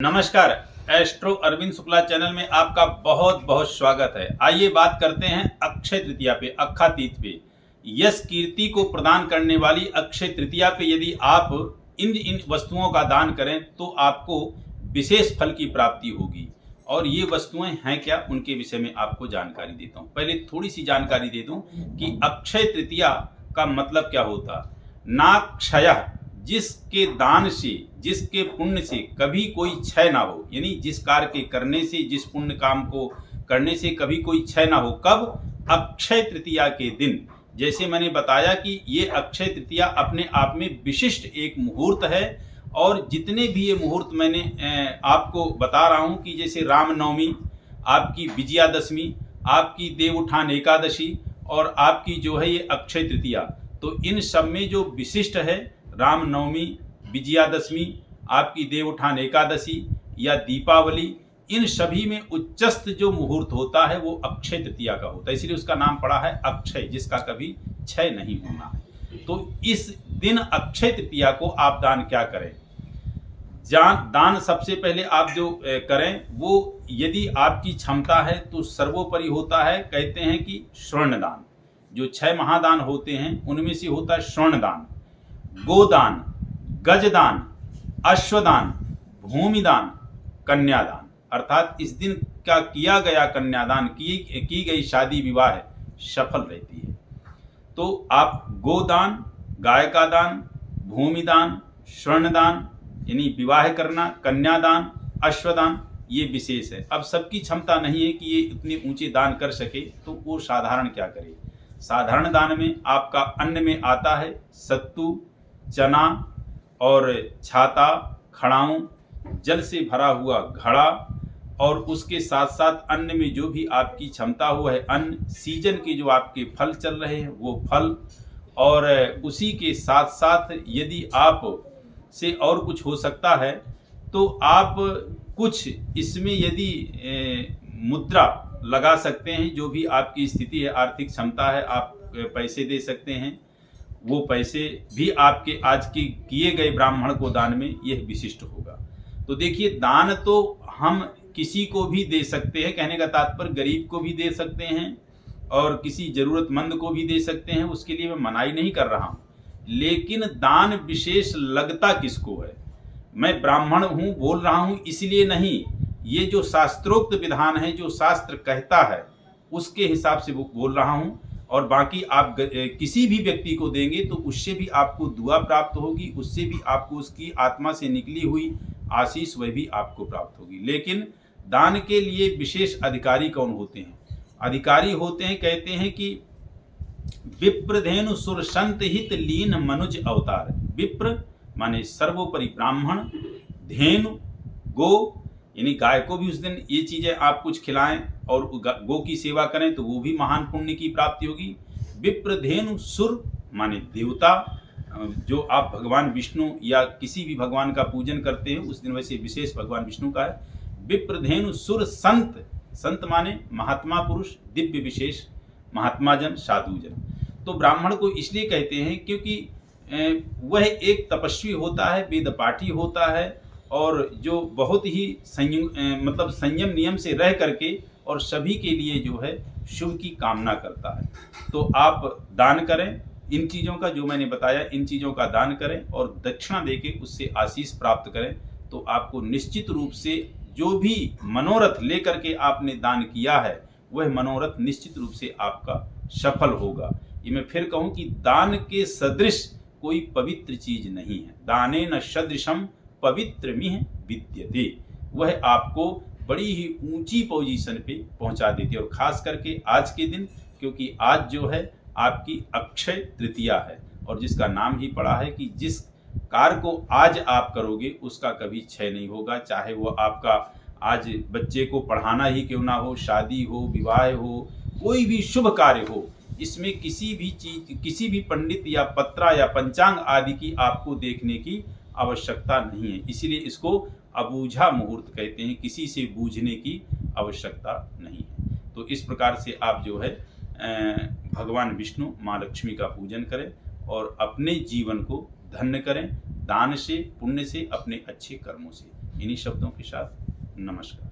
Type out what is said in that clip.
नमस्कार। Astro Arvind Shukla channel में आपका बहुत बहुत स्वागत है। आइए बात करते हैं अक्षय तृतीया पे, अखातीत पे। यश कीर्ति को प्रदान करने वाली अक्षय तृतीया पे यदि आप इन वस्तुओं का दान करें तो आपको विशेष फल की प्राप्ति होगी। और ये वस्तुएं हैं क्या, उनके विषय में आपको जानकारी देता हूँ। पहले थोड़ी सी जानकारी दे दूं कि अक्षय तृतीया का मतलब क्या होता। नाक्षयः, जिसके दान से, जिसके पुण्य से कभी कोई क्षय ना हो, यानी जिस कार्य के करने से, जिस पुण्य काम को करने से कभी कोई क्षय ना हो। कब? अक्षय तृतीया के दिन। जैसे मैंने बताया कि ये अक्षय तृतीया अपने आप में विशिष्ट एक मुहूर्त है। और जितने भी ये मुहूर्त मैंने आपको बता रहा हूँ कि जैसे रामनवमी, आपकी विजयादशमी, आपकी देवउठान एकादशी और आपकी जो है ये अक्षय तृतीया, तो इन सब में जो विशिष्ट है रामनवमी, विजयादशमी, आपकी देवउठान एकादशी या दीपावली, इन सभी में उच्चस्थ जो मुहूर्त होता है वो अक्षय तृतीया का होता है। इसलिए उसका नाम पड़ा है अक्षय, जिसका कभी क्षय नहीं होना है। तो इस दिन अक्षय तृतीया को आप दान क्या करें? दान सबसे पहले आप जो करें वो यदि आपकी क्षमता है तो सर्वोपरि होता है। कहते हैं कि स्वर्ण दान, जो 6 महादान होते हैं उनमें से होता है स्वर्ण दान, गोदान, गजदान, अश्वदान, भूमिदान, कन्यादान। अर्थात इस दिन का किया गया कन्यादान, की गई शादी विवाह सफल रहती है। तो आप गोदान, गाय का दान, भूमिदान, स्वर्णदान यानी विवाह करना, कन्यादान, अश्वदान, ये विशेष है। अब सबकी क्षमता नहीं है कि ये इतने ऊंचे दान कर सके, तो वो साधारण क्या करे। साधारण दान में आपका अन्न में आता है सत्तू, चना और छाता, खड़ाऊं, जल से भरा हुआ घड़ा, और उसके साथ साथ अन्न में जो भी आपकी क्षमता हो है अन्न, सीजन के जो आपके फल चल रहे हैं वो फल, और उसी के साथ साथ यदि आप से और कुछ हो सकता है तो आप कुछ इसमें यदि मुद्रा लगा सकते हैं। जो भी आपकी स्थिति है, आर्थिक क्षमता है, आप पैसे दे सकते हैं। वो पैसे भी आपके आज के किए गए ब्राह्मण को दान में यह विशिष्ट होगा। तो देखिए, दान तो हम किसी को भी दे सकते हैं। कहने का तात्पर्य गरीब को भी दे सकते हैं और किसी जरूरतमंद को भी दे सकते हैं, उसके लिए मैं मनाही नहीं कर रहा हूँ। लेकिन दान विशेष लगता किसको है? मैं ब्राह्मण हूँ बोल रहा हूँ इसलिए नहीं, ये जो शास्त्रोक्त विधान है, जो शास्त्र कहता है उसके हिसाब से वो बोल रहा हूँ। और बाकी आप किसी भी व्यक्ति को देंगे तो उससे भी आपको दुआ प्राप्त होगी, उससे भी आपको उसकी आत्मा से निकली हुई आशीष वह भी आपको प्राप्त होगी। लेकिन दान के लिए विशेष अधिकारी कौन होते हैं? अधिकारी होते हैं, कहते हैं कि विप्रधेनु सुर संत हित लीन मनुज अवतार। विप्र माने सर्वोपरि ब्राह्मण, धेनु गो यानी गाय को भी उस दिन ये चीजें आप कुछ खिलाएं और गो की सेवा करें तो वो भी महान पुण्य की प्राप्ति होगी। विप्रधेनु सुर माने देवता, जो आप भगवान विष्णु या किसी भी भगवान का पूजन करते हैं उस दिन, वैसे विशेष भगवान विष्णु का है। विप्रधेनु सुर संत, संत माने महात्मा पुरुष, दिव्य विशेष महात्मा जन, साधु जन। तो ब्राह्मण को इसलिए कहते हैं क्योंकि वह एक तपस्वी होता है, वेद पाठी होता है, और जो बहुत ही संयम नियम से रह करके और सभी के लिए जो है शुभ की कामना करता है। तो आप दान करें इन चीज़ों का, जो मैंने बताया इन चीज़ों का दान करें और दक्षिणा देके उससे आशीष प्राप्त करें। तो आपको निश्चित रूप से जो भी मनोरथ लेकर के आपने दान किया है वह मनोरथ निश्चित रूप से आपका सफल होगा। ये मैं फिर कहूँ कि दान के सदृश कोई पवित्र चीज नहीं है। दाने न सदृशम पवित्रमिह विद्यते। वह आपको बड़ी ही ऊंची पोजीशन पे पहुंचा देती है। और खास करके आज के दिन, क्योंकि आज जो है आपकी अक्षय तृतीया है और जिसका नाम ही पड़ा है कि जिस कार्य को आज आप करोगे उसका कभी क्षय नहीं होगा। चाहे वो आपका आज बच्चे को पढ़ाना ही क्यों ना हो, शादी हो, विवाह हो, कोई भी शुभ कार्य हो, इसमें किसी भी चीज, किसी भी पंडित या पत्रा या पंचांग आदि की आपको देखने की आवश्यकता नहीं है। इसीलिए इसको अबूझा मुहूर्त कहते हैं, किसी से बूझने की आवश्यकता नहीं है। तो इस प्रकार से आप जो है भगवान विष्णु, माँ लक्ष्मी का पूजन करें और अपने जीवन को धन्य करें, दान से, पुण्य से, अपने अच्छे कर्मों से। इन्हीं शब्दों के साथ नमस्कार।